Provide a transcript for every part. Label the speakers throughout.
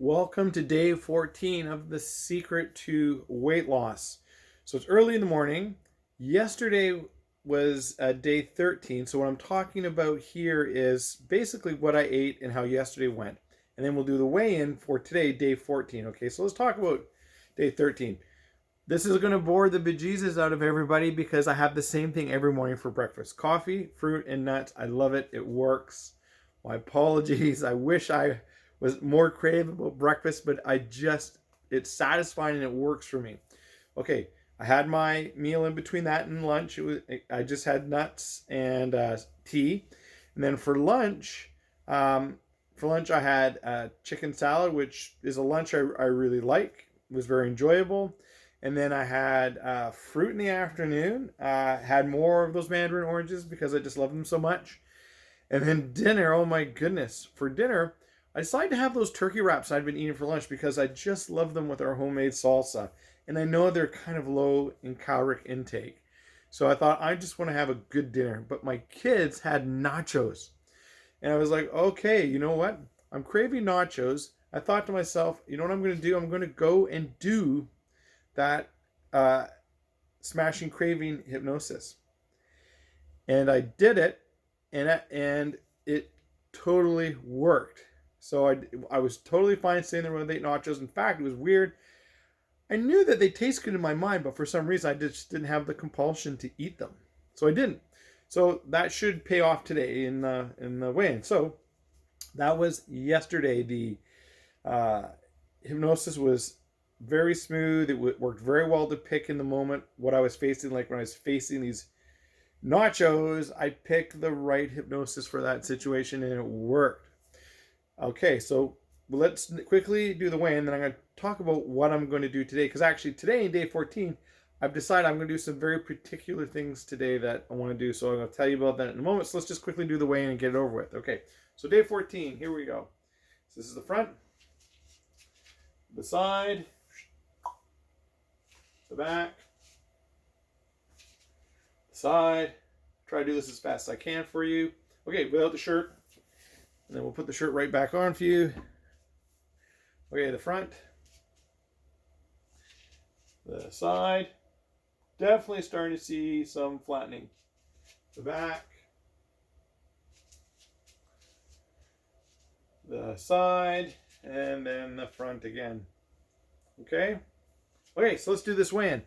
Speaker 1: Welcome to day 14 of the secret to weight loss. So it's early in the morning. Yesterday was day 13. So what I'm talking about here is basically what I ate and how yesterday went. And then we'll do the weigh-in for today, day 14. Okay, so let's talk about day 13. This is going to bore the bejesus out of everybody because I have the same thing every morning for breakfast. Coffee, fruit, and nuts. I love it. It works. My apologies. I wish I was more creative about breakfast, but it's satisfying and it works for me. Okay, I had my meal in between that and lunch. I just had nuts and tea. And then for lunch I had chicken salad, which is a lunch I really like. It was very enjoyable. And then I had fruit in the afternoon. Had more of those mandarin oranges because I just love them so much. And then dinner, oh my goodness. For dinner, I decided to have those turkey wraps I'd been eating for lunch because I just love them with our homemade salsa. And I know they're kind of low in caloric intake. So I thought I just want to have a good dinner. But my kids had nachos. And I was like, okay, you know what? I'm craving nachos. I thought to myself, you know what I'm going to do? I'm going to go and do that smashing craving hypnosis. And I did it. And it totally worked. So I was totally fine sitting there when I ate nachos. In fact, it was weird. I knew that they taste good in my mind, but for some reason I just didn't have the compulsion to eat them. So I didn't. So that should pay off today in the weigh-in. So that was yesterday. The hypnosis was very smooth. It worked very well to pick in the moment what I was facing. Like when I was facing these nachos, I picked the right hypnosis for that situation and it worked. Okay, so let's quickly do the weigh-in, then I'm going to talk about what I'm going to do today. Because actually today, in day 14, I've decided I'm going to do some very particular things today that I want to do. So I'm going to tell you about that in a moment. So let's just quickly do the weigh-in and get it over with. Okay, so day 14, here we go. So this is the front, the side, the back, the side. Try to do this as fast as I can for you. Okay, without the shirt. And then we'll put the shirt right back on for you. Okay, the front. The side. Definitely starting to see some flattening. The back. The side. And then the front again. Okay? Okay, so let's do this weigh-in.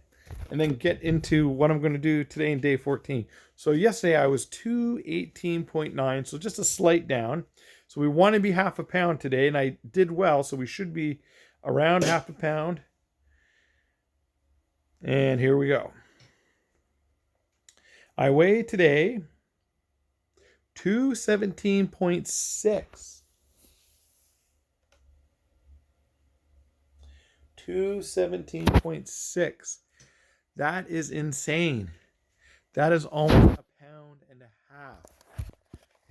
Speaker 1: And then get into what I'm going to do today in day 14. So yesterday I was 218.9, so just a slight down. So we want to be half a pound today, and I did well, so we should be around half a pound. And here we go. I weigh today 217.6. 217.6. That is insane. That is almost a pound and a half.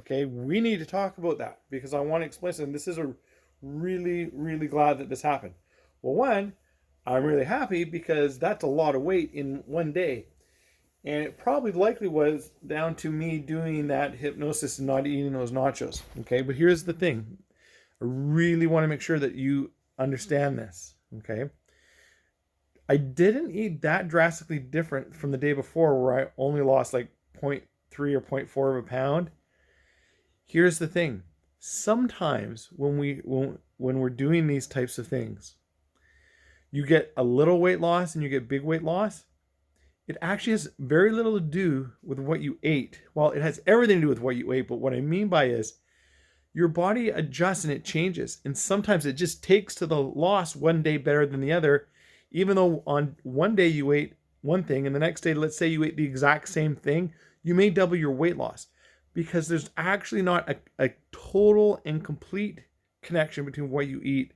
Speaker 1: Okay, we need to talk about that because I want to explain something. This is a really, really glad that this happened. Well, one, I'm really happy because that's a lot of weight in one day. And it probably likely was down to me doing that hypnosis and not eating those nachos. Okay, but here's the thing. I really want to make sure that you understand this. Okay. I didn't eat that drastically different from the day before where I only lost like 0.3 or 0.4 of a pound. Here's the thing. Sometimes when we're doing these types of things, you get a little weight loss and you get big weight loss. It actually has very little to do with what you ate. Well, it has everything to do with what you ate, but what I mean by is your body adjusts and it changes. And sometimes it just takes to the loss one day better than the other. Even though on one day you ate one thing and the next day, let's say you ate the exact same thing, you may double your weight loss because there's actually not a total and complete connection between what you eat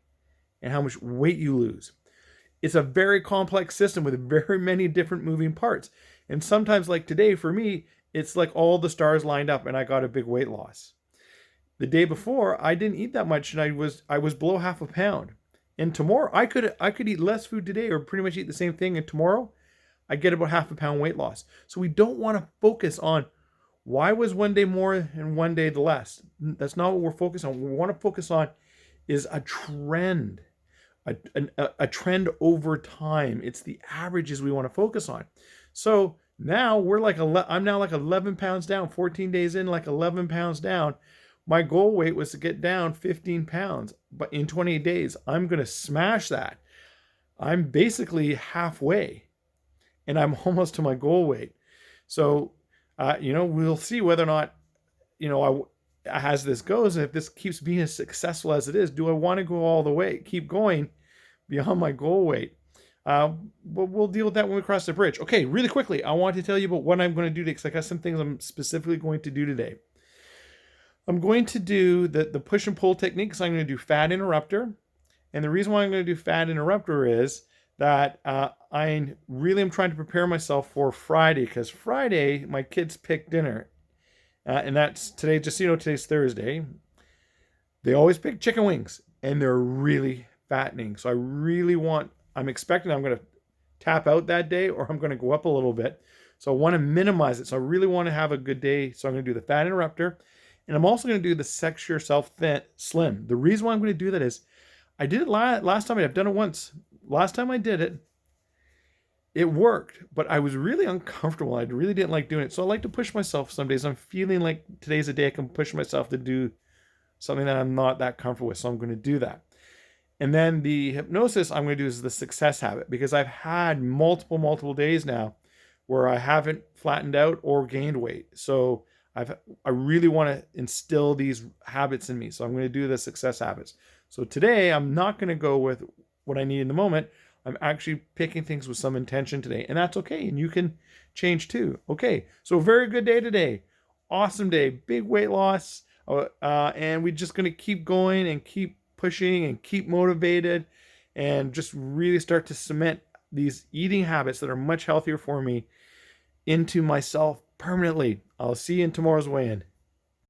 Speaker 1: and how much weight you lose. It's a very complex system with very many different moving parts. And sometimes like today for me, it's like all the stars lined up and I got a big weight loss. The day before, I didn't eat that much and I was below half a pound. And tomorrow, I could eat less food today or pretty much eat the same thing. And tomorrow, I get about half a pound weight loss. So we don't want to focus on why was one day more and one day the less. That's not what we're focused on. We want to focus on is a trend, a trend over time. It's the averages we want to focus on. So now I'm now like 11 pounds down, 14 days in, like 11 pounds down. My goal weight was to get down 15 pounds, but in 28 days, I'm going to smash that. I'm basically halfway and I'm almost to my goal weight. So, we'll see whether or not, as this goes, and if this keeps being as successful as it is, do I want to go all the way, keep going beyond my goal weight? But we'll deal with that when we cross the bridge. Okay, really quickly, I want to tell you about what I'm going to do today, because I got some things I'm specifically going to do today. I'm going to do the push and pull technique, so I'm going to do fat interrupter. And the reason why I'm going to do fat interrupter is that I really am trying to prepare myself for Friday, because Friday, my kids pick dinner. And that's today, just so you know, today's Thursday. They always pick chicken wings, and they're really fattening. So I'm expecting I'm going to tap out that day, or I'm going to go up a little bit. So I want to minimize it. So I really want to have a good day. So I'm going to do the fat interrupter. And I'm also going to do the Sex Yourself Slim. The reason why I'm going to do that is I did it last time. I've done it once. Last time I did it, it worked, but I was really uncomfortable. I really didn't like doing it. So I like to push myself some days. I'm feeling like today's a day I can push myself to do something that I'm not that comfortable with. So I'm going to do that. And then the hypnosis I'm going to do is the success habit, because I've had multiple days now where I haven't flattened out or gained weight. So I really want to instill these habits in me. So I'm going to do the success habits. So today I'm not going to go with what I need in the moment. I'm actually picking things with some intention today, and that's okay. And you can change too. Okay, so very good day today. Awesome day, big weight loss. And we're just going to keep going and keep pushing and keep motivated and just really start to cement these eating habits that are much healthier for me into myself permanently. I'll see you in tomorrow's weigh-in.